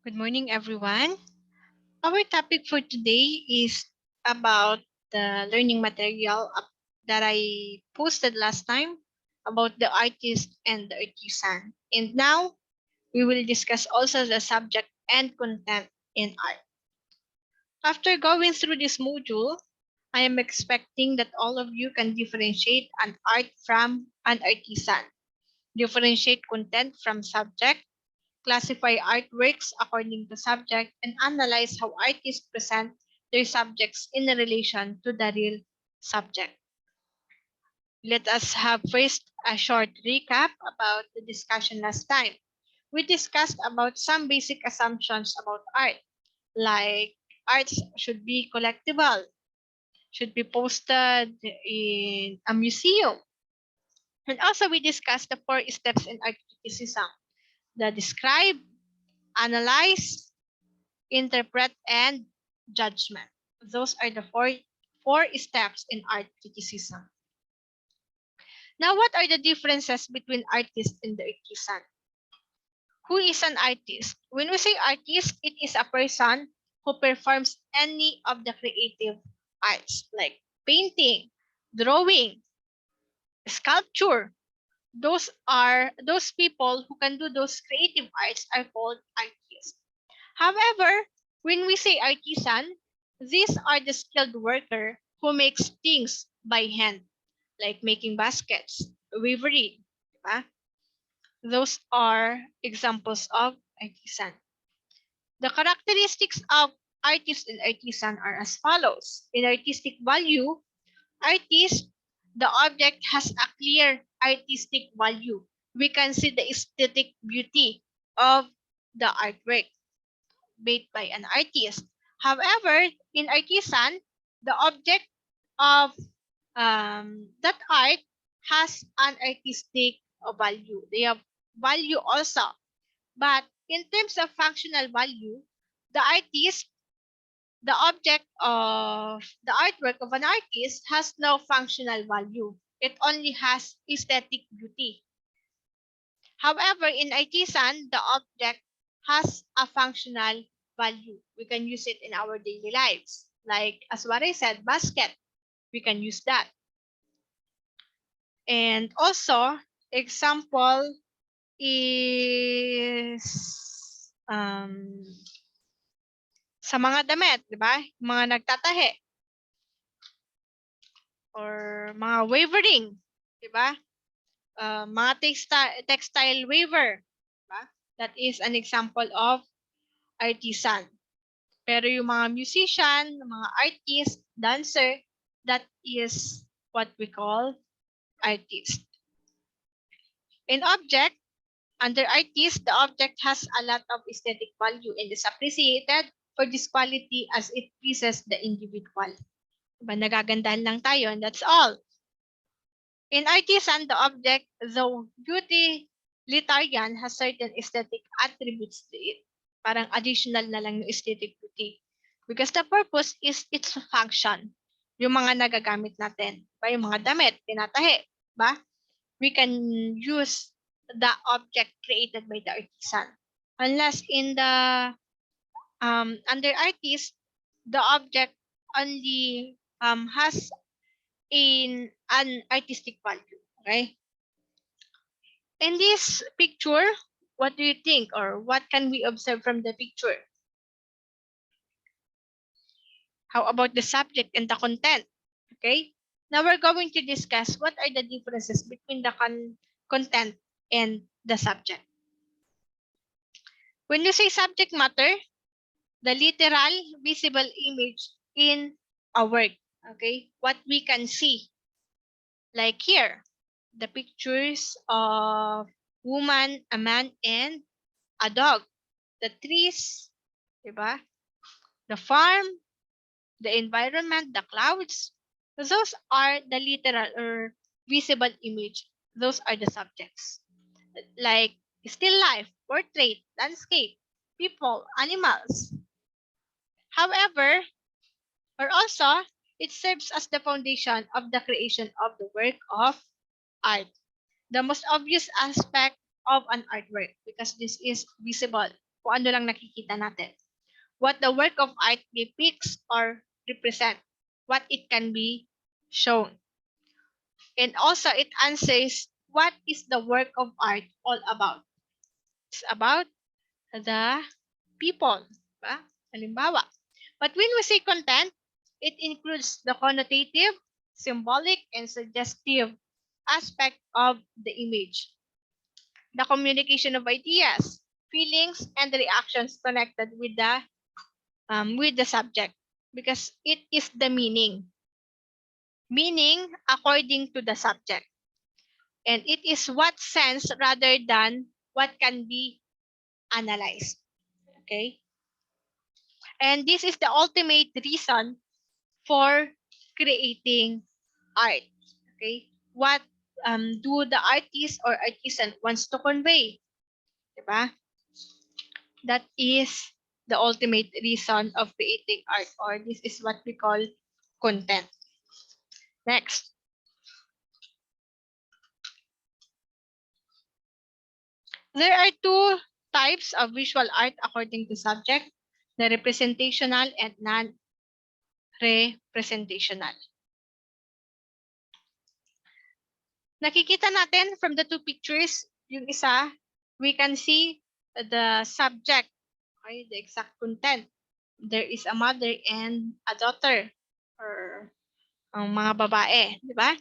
Good morning, everyone. Our topic for today is about the learning material that I posted last time about the artist and the artisan. And now we will discuss also the subject and content in art. After going through this module, I am expecting that all of you can differentiate an art from an artisan, differentiate content from subject, classify artworks according to subject, and analyze how artists present their subjects in relation to the real subject. Let us have first a short recap about the discussion last time. We discussed about some basic assumptions about art, like art should be collectible, should be posted in a museum. And also we discussed the 4 steps in art criticism: the describe, analyze, interpret, and judgment. Those are the four steps in art criticism. Now, what are the differences between artist and the artisan? Who is an artist? When we say artist, it is a person who performs any of the creative arts like painting, drawing, sculpture. Those people who can do those creative arts are called artists. However, when we say artisan, these are the skilled worker who makes things by hand, like making baskets, weaving. Diba? Those are examples of artisan. The characteristics of artist and artisan are as follows. In artistic value, artist, the object has a clear artistic value. We can see the aesthetic beauty of the artwork made by an artist. However, in artisan, the object of that art has an artistic value. They have value also. But in terms of functional value, the artist, the object of the artwork of an artist has no functional value. It only has aesthetic beauty. However, in artisan, the object has a functional value. We can use it in our daily lives. Like, as what I said, basket, we can use that. And also, example is sa mga damit, di ba? Mga nagtatahe or mga wavering, di ba? Mga textile waver, diba? That is an example of artisan. Pero yung mga musician, mga artist, dancer, that is what we call artist. In object, under artist, the object has a lot of aesthetic value and is appreciated for this quality as it pleases the individual. Diba, nagagandahan lang tayo and that's all. In artisan, the object, though utilitarian, has certain aesthetic attributes to it. Parang additional na lang yung aesthetic beauty. Because the purpose is its function. Yung mga nagagamit natin. Ba? Yung mga damit, tinatahi. Ba? We can use the object created by the artisan. Unless in the under artist, the object only has in an artistic value. Okay? In this picture, what do you think or what can we observe from the picture? How about the subject and the content? Okay? Now we're going to discuss what are the differences between the content and the subject. When you say subject matter, the literal visible image in a work, okay? What we can see. Like here, the pictures of woman, a man, and a dog. The trees, diba? The farm, the environment, the clouds. Those are the literal or visible image. Those are the subjects. Like still life, portrait, landscape, people, animals. However, or also, it serves as the foundation of the creation of the work of art. The most obvious aspect of an artwork, because this is visible kung ano lang nakikita natin. What the work of art depicts or represent, what it can be shown. And also, it answers, what is the work of art all about? It's about the people. Diba? Halimbawa. But when we say content, it includes the connotative, symbolic, and suggestive aspect of the image. The communication of ideas, feelings, and reactions connected with the subject, because it is the meaning according to the subject, and it is what sense rather than what can be analyzed. Okay, and this is the ultimate reason for creating art. Okay, what do the artist or artisan wants to convey, diba? That is the ultimate reason of creating art, or this is what we call content. Next, there are two types of visual art according to subject, the representational and non-representational. Nakikita natin from the two pictures, yung isa, we can see the subject, okay, the exact content. There is a mother and a daughter, or ang mga babae, di ba?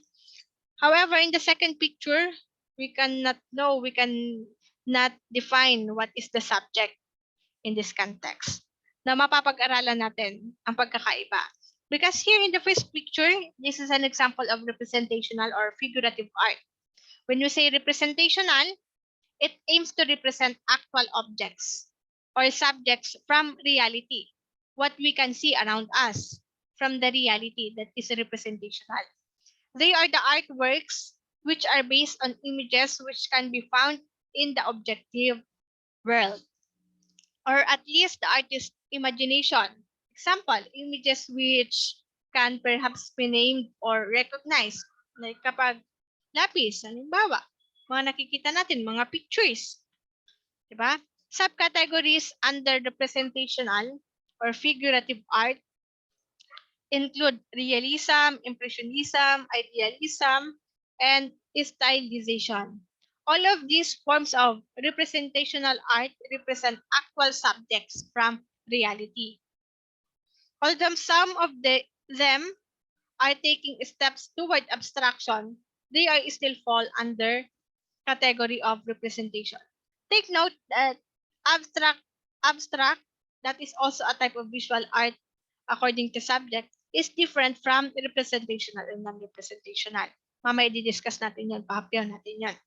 However, in the second picture, we cannot define what is the subject in this context, na mapapag-aralan natin ang pagkakaiba. Because here in the first picture, this is an example of representational or figurative art. When you say representational, it aims to represent actual objects or subjects from reality, what we can see around us from the reality, that is representational. They are the artworks which are based on images which can be found in the objective world, or at least the artist's imagination. Example, images which can perhaps be named or recognized. Like kapag lapis, halimbawa, mga nakikita natin, mga pictures. Diba? Subcategories under representational or figurative art include realism, impressionism, idealism, and stylization. All of these forms of representational art represent actual subjects from reality. Although some of them are taking steps toward abstraction, they are still fall under category of representation. Take note that abstract, that is also a type of visual art according to subject, is different from representational and non-representational. Mamaya di-discuss natin yan, papapyaw natin yan.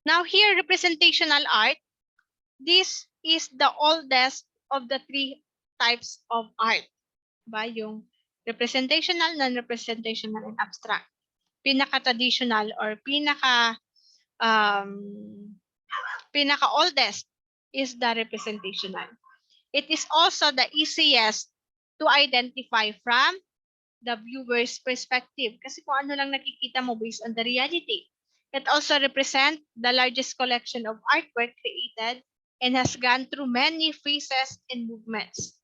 Now here, representational art, this is the oldest of the three types of art. Diba? Yung representational, non-representational, and abstract. Pinaka-traditional or pinaka-oldest is the representational. It is also the easiest to identify from the viewer's perspective. Kasi kung ano lang nakikita mo based on the reality. It also represents the largest collection of artwork created and has gone through many phases and movements.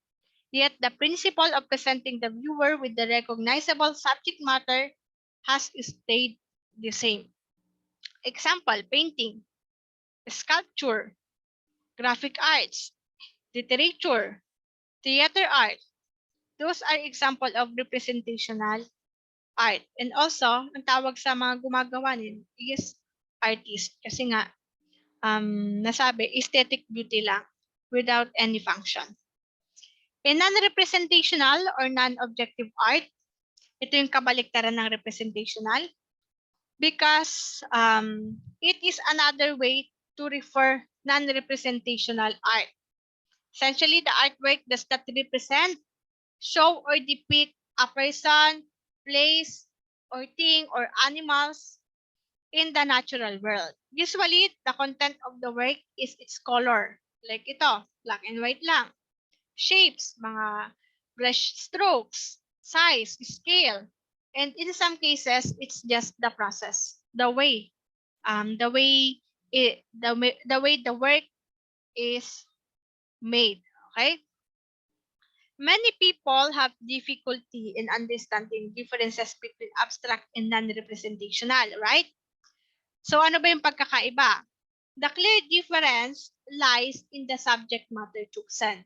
Yet the principle of presenting the viewer with the recognizable subject matter has stayed the same. Example, painting, sculpture, graphic arts, literature, theater art. Those are example of representational art. And also, ang tawag sa mga gumagawa nito is artist. Kasi nga, nasabi, aesthetic beauty lang without any function. In non-representational or non-objective art, ito yung kabaliktaran ng representational, because it is another way to refer non-representational art. Essentially, the artwork does not represent, show, or depict a person, place, or thing, or animals in the natural world. Usually, the content of the work is its color. Like ito, black and white lang. Shapes, mga brush strokes, size, scale. And in some cases, it's just the process, the way the way the work is made. Okay? Many people have difficulty in understanding differences between abstract and non-representational, right? So ano ba yung pagkakaiba? The clear difference lies in the subject matter chosen.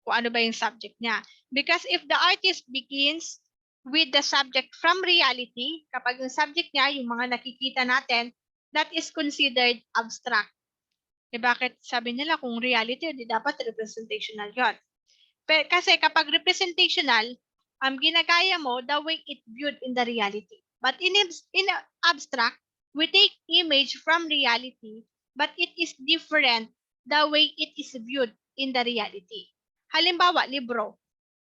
Kung ano ba yung subject niya. Because if the artist begins with the subject from reality, kapag yung subject niya, yung mga nakikita natin, that is considered abstract. Eh bakit sabi nila kung reality, di dapat representational yon? Kasi kapag representational, ginagaya mo the way it viewed in the reality. But in abstract, we take image from reality, but it is different the way it is viewed in the reality. Halimbawa, libro.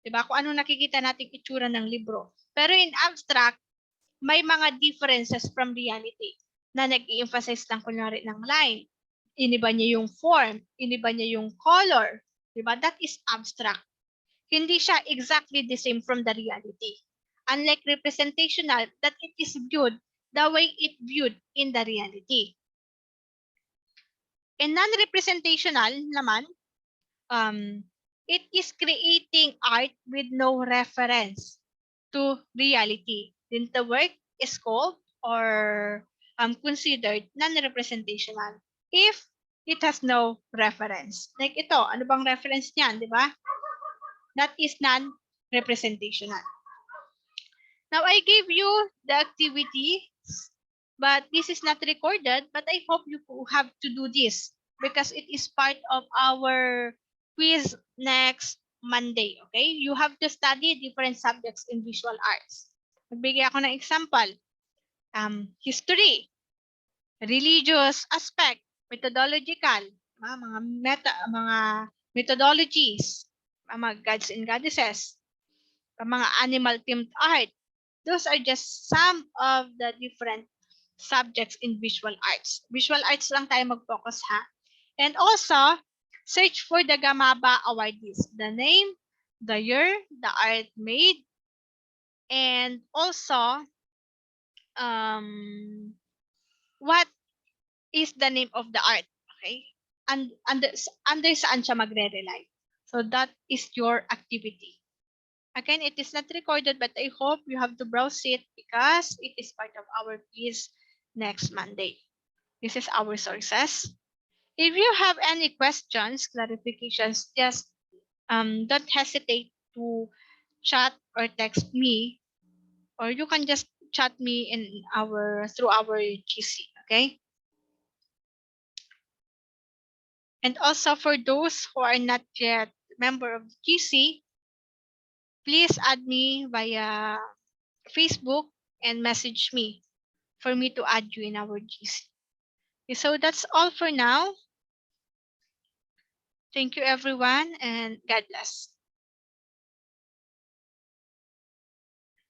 Diba? Kung ano nakikita nating itsura ng libro. Pero in abstract, may mga differences from reality na nag-i-emphasize lang kunyari ng line. Iniba niya yung form, iniba niya yung color. Diba? That is abstract. Hindi siya exactly the same from the reality. Unlike representational, that it is viewed the way it viewed in the reality. In non-representational naman, it is creating art with no reference to reality. Then the work is called or considered non-representational if it has no reference. Like ito, ano bang reference niyan, di ba? That is non-representational. Now, I gave you the activity, but this is not recorded, but I hope you have to do this because it is part of our quiz next Monday, okay? You have to study different subjects in visual arts. Magbigay ako ng example. History, religious aspect, methodological, mga methodologies, mga gods and goddesses, mga animal-themed art. Those are just some of the different subjects in visual arts. Visual arts lang tayo mag-focus ha. And also, search for the Gamaba awardees. The name, the year, the art made, and also, what is the name of the art. Okay? And under saan siya magre-rely. So that is your activity. Again, it is not recorded, but I hope you have to browse it because it is part of our quiz next Monday. This is our sources. If you have any questions, clarifications, just don't hesitate to chat or text me, or you can just chat me through our GC. Okay. And also for those who are not yet member of the GC, please add me via Facebook and message me for me to add you in our GC. Okay, so that's all for now. Thank you everyone and God bless.